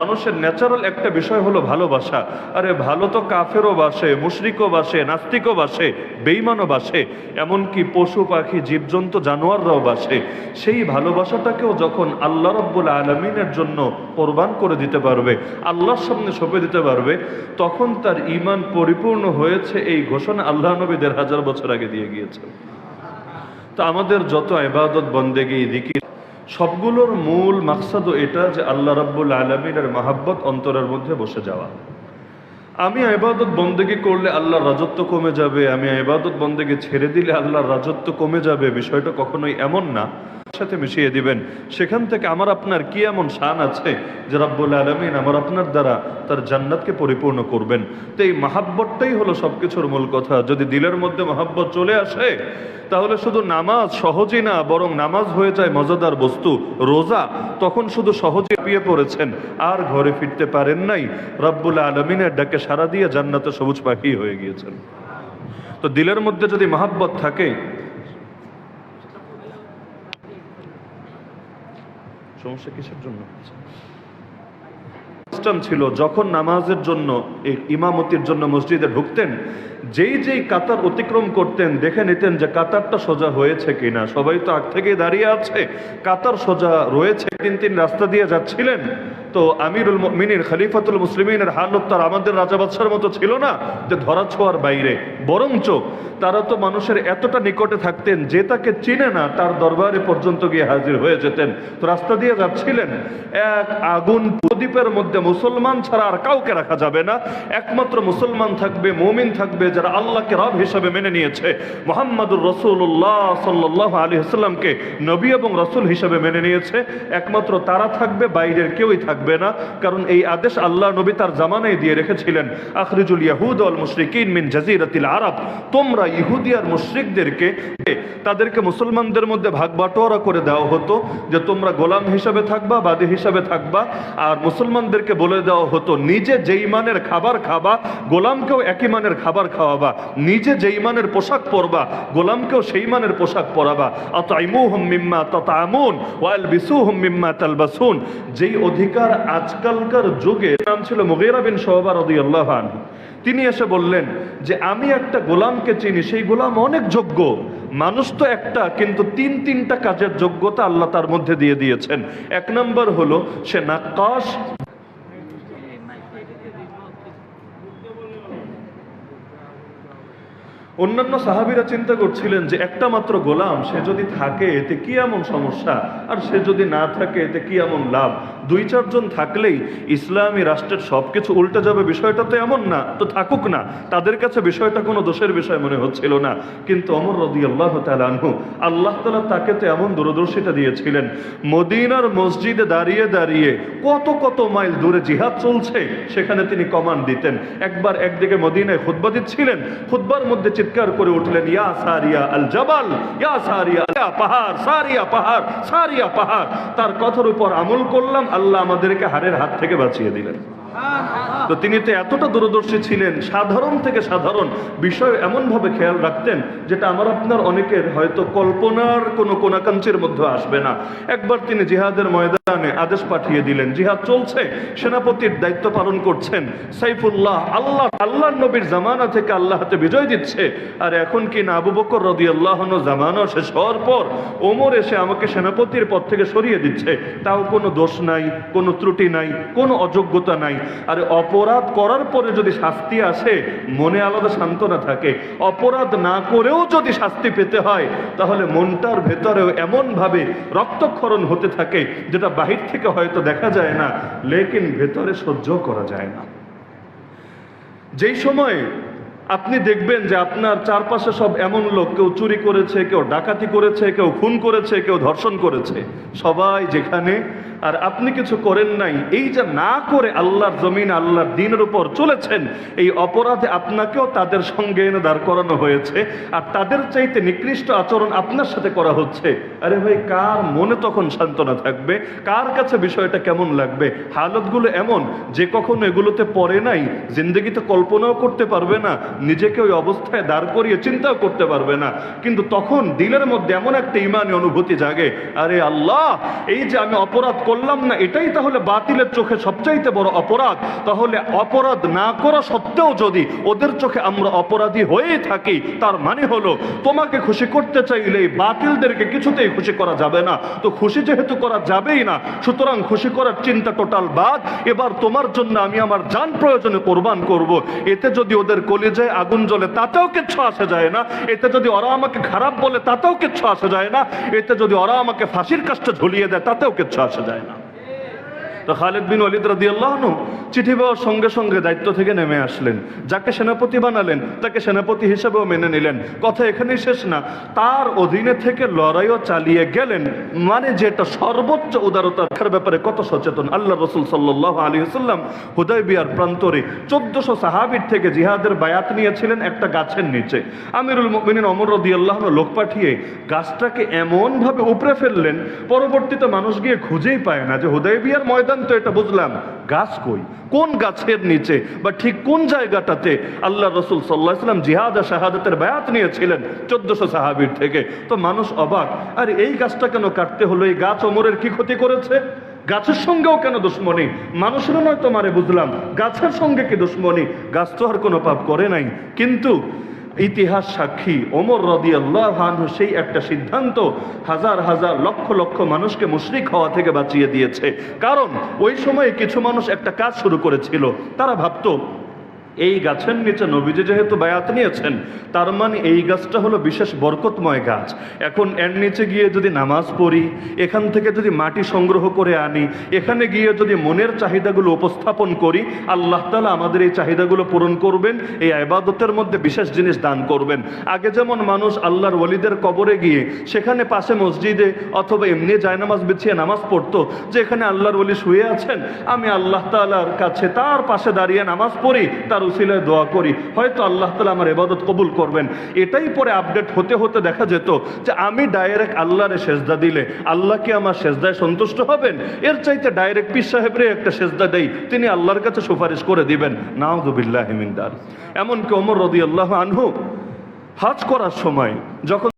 মানুষের ন্যাচারাল একটা বিষয় হলো ভালোবাসা। আরে ভালো তো কাফেরও বাসে, মুশরিকও বাসে, নাস্তিকও বাসে, বেঈমানও বাসে, এমনকি পশু পাখি জীবজন্তু জানোয়াররাও বাসে। সেই ভালোবাসাটাকেও যখন আল্লাহ রাব্বুল আলামিনের জন্য কোরবান করে দিতে পারবে, আল্লাহর সামনে সঁপে দিতে পারবে, তখন তার ঈমান পরিপূর্ণ হয়েছে। এই ঘোষণা আল্লাহ নবী ১৫০০ বছর আগে দিয়ে গিয়েছেন। তো আমাদের যত ইবাদত বন্দেগী যিকির সবগুলোর মূল মাকসাদও এটা যে আল্লাহ রাব্বুল আলামিনের মাহাব্বত অন্তরের মধ্যে বসে যাওয়া। আমি ইবাদত বন্দেগী করলে আল্লাহর রাজত্ব কমে যাবে, আমি ইবাদত বন্দেগী ছেড়ে দিলে আল্লাহর রাজত্ব কমে যাবে, বিষয়টা কখনোই এমন না। সাথে মিশিয়ে দিবেন, সেখান থেকে আমার আপনার কি এমন শান আছে যে রাব্বুল আলামিন আমার আপনার দ্বারা তার জান্নাতকে পরিপূর্ণ করবেন। তো এই মাহাব্বতটাই হলো সবকিছুর মূল কথা। যদি দিলের মধ্যে মাহাব্বত চলে আসে, তাহলে শুধু নামাজ সহজই না, বরং নামাজ হয়ে যায় মজাদার বস্তু। রোজা তখন শুধু সহজে পিয়ে পড়েছেন, আর ঘরে ফিরতে পারেন নাই, রাব্বুল আলামিনের ডাকে সাড়া দিয়ে জান্নাতে সবুজ পাখি হয়ে গিয়েছেন। তো দিলের মধ্যে যদি মাহাব্বত থাকে, সমস্যা কিসের জন্য ছিল, যখন নামাজের জন্য ইমামতির জন্য মসজিদে ঢুকতেন, যেই যেই কাতার অতিক্রম করতেন দেখে নিতেন যে কাতারটা সোজা হয়েছে কিনা। সবাই তো আগ থেকে দাঁড়িয়ে আছে, কাতার সোজা রয়েছে। তিন রাস্তা দিয়ে যাচ্ছিলেন, তো আমিরুল মুমিনিন খলিফাতুল মুসলিমিনের হালত তার আমাদের রাজা বাদশার মতো ছিল না যে ধরা ছোঁয়ার বাইরে, বরঞ্চ তারা তো মানুষের এতটা নিকটে থাকতেন যে তাকে চিনে না তার দরবারে পর্যন্ত গিয়ে হাজির হয়ে যেতেন। তো রাস্তা দিয়ে যাচ্ছিলেন, এক আগুন প্রদীপের মধ্যে মুসলমান ছাড়া আর কাউকে রাখা যাবে না, একমাত্র মুসলমান থাকবে, মুমিন থাকবে যারা আল্লাহকে রব হিসাবে মেনে নিয়েছে, মুহাম্মাদুর রাসূলুল্লাহ সাল্লাল্লাহু আলাইহি ওয়াসাল্লামকে নবী এবং রাসূল হিসাবে মেনে নিয়েছে, একমাত্র তারা থাকবে, বাইরের কেউই থাকবে না। কারণ এই আদেশ আল্লাহ নবী তার জামানায় দিয়ে রেখেছিলেন, আখরিজুল ইয়াহুদ ওয়াল মুশরিকিন মিন জাজিরাতিল আরব, তোমরা ইহুদি আর মুশরিকদেরকে তাদেরকে মুসলমানদের মধ্যে ভাগ বাটোয়ারা করে দেওয়া হতো যে তোমরা গোলাম হিসাবে থাকবা, বাদী হিসাবে থাকবা। আর মুসলমানদেরকে বলে দেওয়া হতো নিজে যেই মানের খাবার খাবা, গোলামকেও একই মানের খাবার খাওয়াবা, নিজে যেই মানের পোশাক পরবা, গোলামকেও সেই মানের পোশাক পরাবা। আতাইমুহুম মিম্মা তাতামুন ওয়ালবিসুহুম মিম্মা তালবাসুন। যেই অধিকার আজকালকার যুগে, নাম ছিল মুগীরা বিন শুবা রাদিয়াল্লাহু আনহু, তিনি এসে বললেন যে আমি একটা গোলামকে চিনি, সেই গোলাম অনেক যোগ্য। মানুষ তো একটা, কিন্তু তিনটা কাজের যোগ্যতা আল্লাহ তার মধ্যে দিয়ে দিয়েছেন। এক নম্বর হলো সে নাক্কাশ। অন্যান্য সাহাবীরা চিন্তা করছিলেন যে একটা মাত্র গোলাম সে যদি থাকে এতে কি এমন সমস্যা, আর সে যদি না থাকে এতে কি এমন লাভ। 2-4 জন থাকলেই ইসলামী রাষ্ট্রের সবকিছু উল্টে যাবে, বিষয়টা তো এমন না, তো থাকুক না। তাদের কাছে বিষয়টা কোনো দোষের বিষয় মনে হচ্ছিল না। কিন্তু ওমর রাদিয়াল্লাহু তাআলা আনহু, আল্লাহ তাআলা তাকে তো এমন দূরদর্শিতা দিয়েছিলেন, মদিনার মসজিদে দাঁড়িয়ে দাঁড়িয়ে কত মাইল দূরে জিহাদ চলছে, সেখানে তিনি কমান্ড দিতেন। একবার একদিকে মদিনায় খুতবা দিচ্ছিলেন, খুতবার মধ্যে চিৎকার করে উঠলেন, ইয়া সারিয়া আল জাবাল, ইয়া সারিয়া পাহাড়, সারিয়া পাহাড়, সারিয়া পাহাড়। তার কথার উপর আমল করলাম, আল্লাহ আমাদেরকে হারের হাত থেকে বাঁচিয়ে দিলেন। তো তিনি তো এতটা দূরদর্শী ছিলেন, সাধারণ থেকে সাধারণ বিষয় এমনভাবে খেয়াল রাখতেন যেটা আমার আপনার অনেকের হয়তো কল্পনার কোনো কোনাকাঞ্চির মধ্যে আসবে না। একবার তিনি জিহাদের ময়দানে আদেশ পাঠিয়ে দিলেন, জিহাদ চলছে, সেনাপতির দায়িত্ব পালন করছেন সাইফুল্লাহ, আল্লাহর নবীর জামানা থেকে আল্লাহ হাতে বিজয় দিচ্ছে। আর এখন কি না আবু বকর রাদিয়াল্লাহু আনহু জামানা শেষ হওয়ার পর ওমর এসে আমাকে সেনাপতির পদ থেকে সরিয়ে দিচ্ছে, তাও কোনো দোষ নাই, কোনো ত্রুটি নাই, কোনো অযোগ্যতা নাই। আর অপরাধ করার পরে যদি শাস্তি আসে, মনে আলাদা সান্ত্বনা থাকে। অপরাধ না করেও যদি শাস্তি পেতে হয়, তাহলে মনটার ভেতরেও এমন ভাবে রক্তক্ষরণ হতে থাকে যেটা বাহির থেকে হয়তো দেখা যায় না, লেকিন ভেতরে সহ্য করা যায় না। যেই সময় আপনি দেখবেন যে আপনার চারপাশে সব এমন লোক, কেউ চুরি করেছে, কেউ ডাকাতি করেছে, কেউ খুন করেছে, কেউ ধর্ষণ করেছে, সবাই যেখানে, আর আপনি কিছু করেন নাই, এই যে না করে আল্লাহর জমিন আল্লাহর দ্বীনের উপর চলেছেন, এই অপরাধে আপনাকেও তাদের সঙ্গে এনে দাঁড় করানো হয়েছে, আর তাদের চাইতে নিকৃষ্ট আচরণ আপনার সাথে করা হচ্ছে। আরে ভাই, কার মনে তখন সান্ত্বনা থাকবে? কার কাছে বিষয়টা কেমন লাগবে? হালতগুলো এমন যে কখনো এগুলোতে পড়ে নাই, জিন্দগিতে কল্পনাও করতে পারবে না নিজেকে ওই অবস্থায় দাঁড় করিয়ে চিন্তাও করতে পারবে না। কিন্তু তখন দিলের মধ্যে এমন একটা ইমানি অনুভূতি জাগে, আরে আল্লাহ, এই যে আমি অপরাধ করলাম না, এটাই তাহলে বাতিলের চোখে সবচাইতে বড় অপরাধ। তাহলে অপরাধ না করা সত্ত্বেও যদি ওদের চোখে আমরা অপরাধী হয়েই থাকি, তার মানে হলো তোমাকে খুশি করতে চাইলে বাতিলদেরকে কিছুতেই খুশি করা যাবে না। তো খুশি যেহেতু করা যাবেই না, সুতরাং খুশি করার চিন্তা টোটাল বাদ। এবার তোমার জন্য আমি আমার জান প্রয়োজনে কোরবান করব। এতে যদি ওদের কলিজায় আগুন জ্বলে তাতেও কিচ্ছু আসে যায় না, এতে যদি ওরা আমাকে খারাপ বলে তাতেও কিচ্ছু আসে যায় না, এতে যদি ওরা আমাকে ফাঁসির কাজটা ঝুলিয়ে দেয় তাতেও কিচ্ছু আসে যায় না। তো খালিদ বিন ওয়ালিদ রাদিয়াল্লাহু আনহু চিঠি পাওয়ার সঙ্গে সঙ্গে দায়িত্ব থেকে নেমে আসলেন। যাকে সেনাপতি বানালেন তাকে সেনাপতি হিসেবেও মেনে নিলেন। কথা এখানেই শেষ না, তার অধীনে থেকে লড়াইও চালিয়ে গেলেন। মানে যেটা সর্বোচ্চ উদারতার ব্যাপারে কত সচেতন আল্লাহ রাসূল সাল্লাল্লাহু আলাইহি ওয়াসাল্লাম। হুদায়বিয়ার প্রান্তরে 1400 সাহাবীর থেকে জিহাদের বায়াত নিয়েছিলেন একটা গাছের নিচে। আমিরুল মুমিনিন ওমর রাদিয়াল্লাহু আনহু লোক পাঠিয়ে গাছটাকে এমনভাবে উপড়ে ফেললেন, পরবর্তীতে মানুষ গিয়ে খুঁজেই পায় না যে হুদায়বিয়ার ময়দান তো এটা বুঝলাম, গাছ কই, কোন গাছের নিচে বা ঠিক কোন জায়গাটাতে আল্লাহ রাসূল সাল্লাল্লাহু আলাইহি ওয়াসাল্লাম জিহাদ আর শাহাদাতের বায়াত নিয়েছিলেন 1400 সাহাবীর থেকে। তো মানুষ অবাক, আর এই গাছটা কেন কাটতে হলো? এই গাছ ওমরের কি ক্ষতি করেছে? গাছের সঙ্গেও কেন দুশ্মনী? মানুষেরও নয় তোমারে বুঝলাম, গাছের সঙ্গে কি দুশ্মনী? গাছ তো আর কোনো পাপ করে নাই। কিন্তু ইতিহাস সাক্ষী ওমর রাদিয়াল্লাহু আনহু সেই একটা সিদ্ধান্ত হাজার হাজার লক্ষ লক্ষ মানুষকে মুশরিক হওয়া থেকে বাঁচিয়ে দিয়েছে। কারণ ওই সময়ে কিছু মানুষ একটা কাজ শুরু করেছিল, তারা ভাবতো এই গাছের নিচে নবীজি যেহেতু বায়াত নিয়েছেন, তার মানে এই গাছটা হলো বিশেষ বরকতময় গাছ। এখন এর নিচে গিয়ে যদি নামাজ পড়ি, এখান থেকে যদি মাটি সংগ্রহ করে আনি, এখানে গিয়ে যদি মনের চাহিদাগুলো উপস্থাপন করি, আল্লাহ তাআলা আমাদের এই চাহিদাগুলো পূরণ করবেন, এই ইবাদতের মধ্যে বিশেষ জিনিস দান করবেন। আগে যেমন মানুষ আল্লাহর ওলিদের কবরে গিয়ে সেখানে পাশে মসজিদে অথবা এমনি জায়নামাজ বিছিয়ে নামাজ পড়তো, যে এখানে আল্লাহর ওলি শুয়ে আছেন, আমি আল্লাহ তাআলার কাছে তার পাশে দাঁড়িয়ে নামাজ পড়ি, তার উসিলায় দোয়া করি, হয়তো আল্লাহ তাআলা আমার ইবাদত কবুল করবেন। এটাই পরে আপডেট হতে হতে দেখা যেত যে আমি ডাইরেক্ট আল্লাহরে সেজদা দিলে আল্লাহ কি আমার সেজদায় সন্তুষ্ট হবেন? এর চাইতে ডাইরেক্ট পীর সাহেবরে একটা সেজদা দেই, তিনি আল্লাহর কাছে সুপারিশ করে দিবেন। নাউযুবিল্লাহি মিন যালিক। এমনকি ওমর রাদিয়াল্লাহু আনহু হজ করার সময় যখন